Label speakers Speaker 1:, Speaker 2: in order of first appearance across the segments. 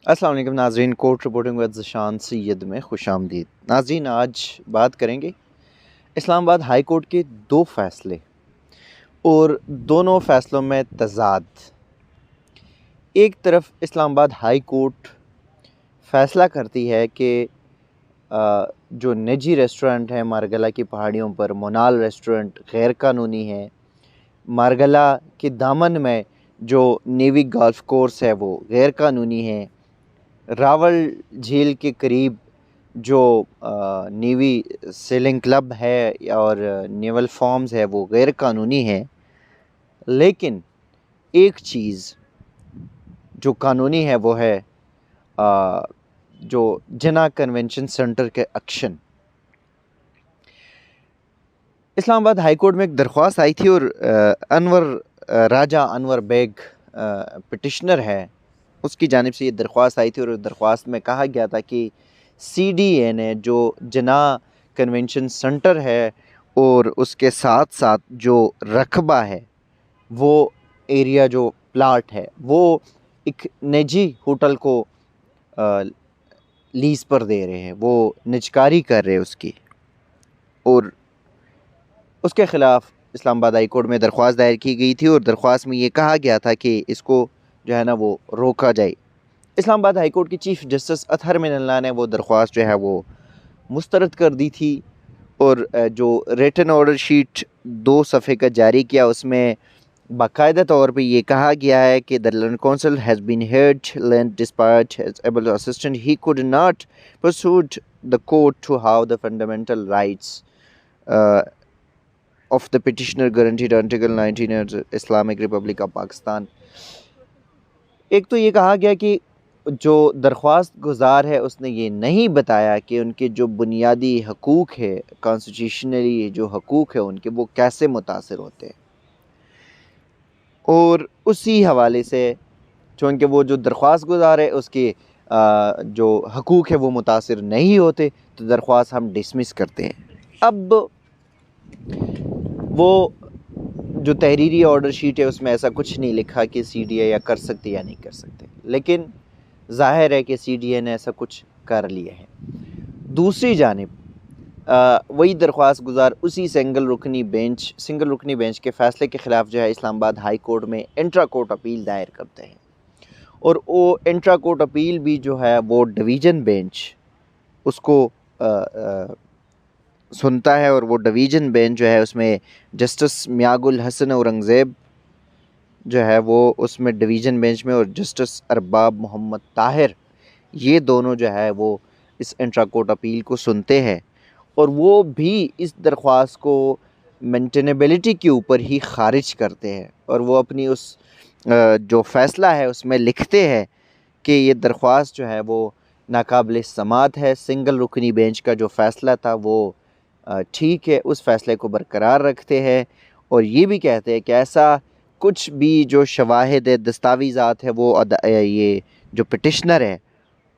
Speaker 1: السلام علیکم ناظرین، کوٹ رپورٹنگ ود ذیشان سید میں خوش آمدید۔ ناظرین، آج بات کریں گے اسلام آباد ہائی کورٹ کے دو فیصلے اور دونوں فیصلوں میں تضاد۔ ایک طرف اسلام آباد ہائی کورٹ فیصلہ کرتی ہے کہ جو نجی ریسٹورنٹ ہے مارگلہ کی پہاڑیوں پر، مونال ریسٹورنٹ غیر قانونی ہے۔ مارگلہ کے دامن میں جو نیوی گالف کورس ہے وہ غیر قانونی ہے۔ راول جھیل کے قریب جو نیوی سیلنگ کلب ہے اور نیول فارمز ہے وہ غیر قانونی ہے، لیکن ایک چیز جو قانونی ہے وہ ہے جو جناح کنونشن سینٹر کے ایکشن۔ اسلام آباد ہائی کورٹ میں ایک درخواست آئی تھی اور راجہ انور بیگ پٹیشنر ہے، اس کی جانب سے یہ درخواست آئی تھی اور درخواست میں کہا گیا تھا کہ سی ڈی اے نے جو جناح کنونشن سینٹر ہے اور اس کے ساتھ ساتھ جو رقبہ ہے، وہ ایریا جو پلاٹ ہے وہ ایک نجی ہوٹل کو لیز پر دے رہے ہیں، وہ نجکاری کر رہے اس کی، اور اس کے خلاف اسلام آباد ہائی کورٹ میں درخواست دائر کی گئی تھی اور درخواست میں یہ کہا گیا تھا کہ اس کو جو ہے نا وہ روکا جائے۔ اسلام آباد ہائی کورٹ کی چیف جسٹس اطہر من اللہ نے وہ درخواست جو ہے وہ مسترد کر دی تھی، اور جو ریٹن آرڈر شیٹ 2 صفحے کا جاری کیا اس میں باقاعدہ طور پہ یہ کہا گیا ہے کہ the land council has been heard, land dispatch has able to assistant, he could not persuade the court to have the fundamental rights of the petitioner guaranteed Article 19 of the Islamic Republic of Pakistan۔ ایک تو یہ کہا گیا کہ جو درخواست گزار ہے اس نے یہ نہیں بتایا کہ ان کے جو بنیادی حقوق ہے، کانسٹیٹیوشنلی جو حقوق ہے ان کے، وہ کیسے متاثر ہوتے ہیں، اور اسی حوالے سے چونکہ وہ جو درخواست گزار ہے اس کے جو حقوق ہے وہ متاثر نہیں ہوتے تو درخواست ہم ڈسمس کرتے ہیں۔ اب وہ جو تحریری آرڈر شیٹ ہے اس میں ایسا کچھ نہیں لکھا کہ سی ڈی اے یا کر سکتے یا نہیں کر سکتے، لیکن ظاہر ہے کہ سی ڈی اے نے ایسا کچھ کر لیا ہے۔ دوسری جانب وہی درخواست گزار اسی سنگل رکنی بینچ کے فیصلے کے خلاف جو ہے اسلام آباد ہائی کورٹ میں انٹرا کورٹ اپیل دائر کرتے ہیں، اور وہ انٹرا کورٹ اپیل بھی جو ہے وہ ڈویژن بینچ اس کو سنتا ہے، اور وہ ڈویژن بینچ جو ہے اس میں جسٹس میاگ الحسن اورنگزیب جو ہے وہ اس میں ڈویژن بینچ میں، اور جسٹس ارباب محمد طاہر، یہ دونوں جو ہے وہ اس انٹرا کورٹ اپیل کو سنتے ہیں، اور وہ بھی اس درخواست کو مینٹینیبلٹی کے اوپر ہی خارج کرتے ہیں، اور وہ اپنی اس جو فیصلہ ہے اس میں لکھتے ہیں کہ یہ درخواست جو ہے وہ ناقابل سماعت ہے۔ سنگل رکنی بینچ کا جو فیصلہ تھا وہ ٹھیک ہے، اس فیصلے کو برقرار رکھتے ہیں، اور یہ بھی کہتے ہیں کہ ایسا کچھ بھی جو شواہد دستاویزات ہے وہ یہ جو پٹیشنر ہے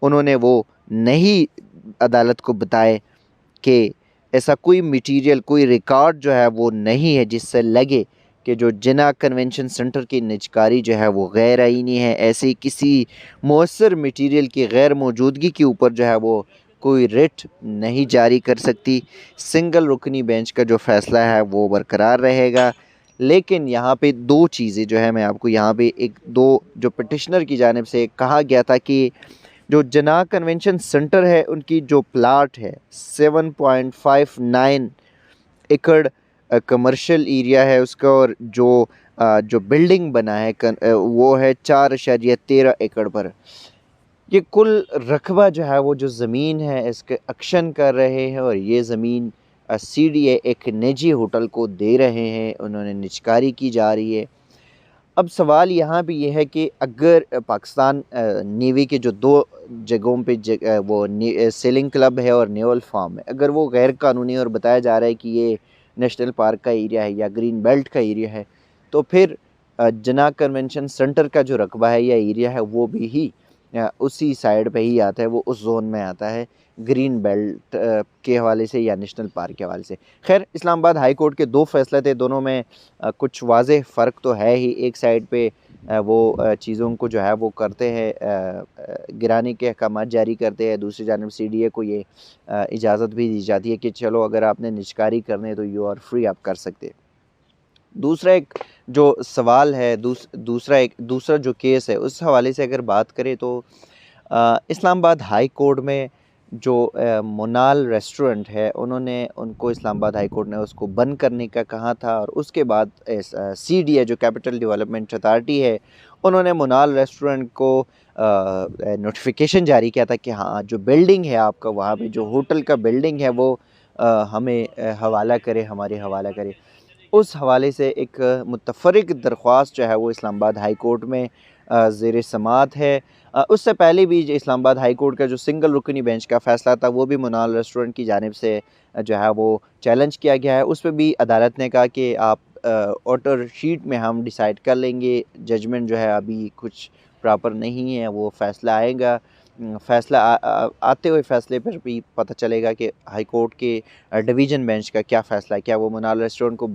Speaker 1: انہوں نے وہ نہیں عدالت کو بتائے کہ ایسا کوئی میٹیریل، کوئی ریکارڈ جو ہے وہ نہیں ہے جس سے لگے کہ جو جناح کنونشن سینٹر کی نجکاری جو ہے وہ غیر آئینی ہے۔ ایسی کسی مؤثر میٹیریل کی غیر موجودگی کے اوپر جو ہے وہ کوئی ریٹ نہیں جاری کر سکتی۔ سنگل رکنی بینچ کا جو فیصلہ ہے وہ برقرار رہے گا، لیکن یہاں پہ دو چیزیں جو ہے میں آپ کو یہاں پہ جو پٹیشنر کی جانب سے کہا گیا تھا کہ جو جناح کنونشن سینٹر ہے ان کی جو پلاٹ ہے 7.59 ایکڑ کمرشل ایریا ہے اس کا، اور جو بلڈنگ بنا ہے وہ ہے 4.13 ایکڑ پر۔ یہ کل رقبہ جو ہے وہ جو زمین ہے اس کے ایکشن کر رہے ہیں، اور یہ زمین سی ڈی اے ایک نجی ہوٹل کو دے رہے ہیں، انہوں نے نجکاری کی جا رہی ہے۔ اب سوال یہاں پہ یہ ہے کہ اگر پاکستان نیوی کے جو 2 جگہوں پہ وہ سیلنگ کلب ہے اور نیول فارم ہے، اگر وہ غیر قانونی اور بتایا جا رہا ہے کہ یہ نیشنل پارک کا ایریا ہے یا گرین بیلٹ کا ایریا ہے، تو پھر جناح کنونشن سینٹر کا جو رقبہ ہے یا ایریا ہے وہ بھی ہی اسی سائڈ پہ ہی آتا ہے، وہ اس زون میں آتا ہے گرین بیلٹ کے حوالے سے یا نیشنل پارک کے حوالے سے۔ خیر، اسلام آباد ہائی کورٹ کے 2 فیصلے تھے، دونوں میں کچھ واضح فرق تو ہے ہی۔ ایک سائڈ پہ وہ چیزوں کو جو ہے وہ کرتے ہیں، گرانے کے احکامات جاری کرتے ہیں، دوسری جانب CDA کو یہ اجازت بھی دی جاتی ہے کہ چلو اگر آپ نے نجکاری کرنے ہے تو یو آر فری، آپ کر سکتے۔ دوسرا ایک جو سوال ہے، دوسرا جو کیس ہے، اس حوالے سے اگر بات کریں تو اسلام آباد ہائی کورٹ میں جو منال ریسٹورنٹ ہے، ان کو اسلام آباد ہائی کورٹ نے اس کو بند کرنے کا کہا تھا، اور اس کے بعد CDA جو کیپٹل ڈیولپمنٹ اتھارٹی ہے، انہوں نے منال ریسٹورنٹ کو نوٹیفیکیشن جاری کیا تھا کہ ہاں جو بلڈنگ ہے آپ کا، وہاں پہ جو ہوٹل کا بلڈنگ ہے وہ ہمیں حوالہ کرے، ہمارے حوالہ کرے۔ اس حوالے سے ایک متفرق درخواست جو ہے وہ اسلام آباد ہائی کورٹ میں زیر سماعت ہے۔ اس سے پہلے بھی اسلام آباد ہائی کورٹ کا جو سنگل رکنی بینچ کا فیصلہ تھا، وہ بھی منال ریسٹورنٹ کی جانب سے جو ہے وہ چیلنج کیا گیا ہے۔ اس پہ بھی عدالت نے کہا کہ آپ آرڈر شیٹ میں ہم ڈیسائیڈ کر لیں گے، ججمنٹ جو ہے ابھی کچھ پراپر نہیں ہے، وہ فیصلہ آئے گا، فیصلہ آتے ہوئے فیصلے پر بھی پتہ چلے گا کہ ہائی کورٹ کے ڈویژن بینچ کا کیا فیصلہ ہے، کیا وہ منال ریسٹورنٹ کو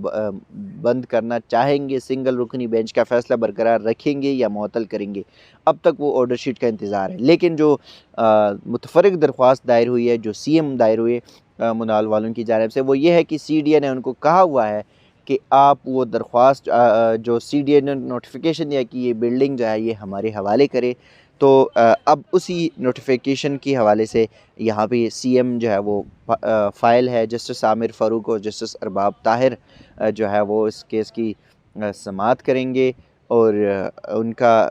Speaker 1: بند کرنا چاہیں گے، سنگل رکنی بینچ کا فیصلہ برقرار رکھیں گے یا معطل کریں گے۔ اب تک وہ آرڈر شیٹ کا انتظار ہے، لیکن جو متفرق درخواست دائر ہوئی ہے، جو CM دائر ہوئی ہے منال والوں کی جانب سے، وہ یہ ہے کہ CDA نے ان کو کہا ہوا ہے کہ آپ وہ درخواست جو CDA نے نوٹیفیکیشن دیا کہ یہ بلڈنگ جو ہے یہ ہمارے حوالے کرے، تو اب اسی نوٹیفیکیشن کی حوالے سے یہاں پہ CM جو ہے وہ فائل ہے، جسٹس عامر فاروق اور جسٹس ارباب طاہر جو ہے وہ اس کیس کی سماعت کریں گے، اور ان کا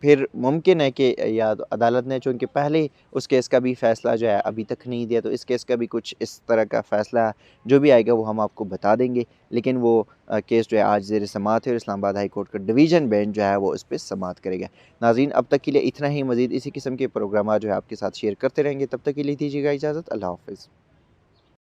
Speaker 1: پھر ممکن ہے کہ یا عدالت نے چونکہ پہلے اس کیس کا بھی فیصلہ جو ہے ابھی تک نہیں دیا، تو اس کیس کا بھی کچھ اس طرح کا فیصلہ جو بھی آئے گا وہ ہم آپ کو بتا دیں گے، لیکن وہ کیس جو ہے آج زیر سماعت ہے، اور اسلام آباد ہائی کورٹ کا ڈویژن بینچ جو ہے وہ اس پہ سماعت کرے گا۔ ناظرین، اب تک کے لیے اتنا ہی، مزید اسی قسم کے پروگرامات جو ہے آپ کے ساتھ شیئر کرتے رہیں گے، تب تک کے لیے دیجیے گا اجازت، اللہ حافظ۔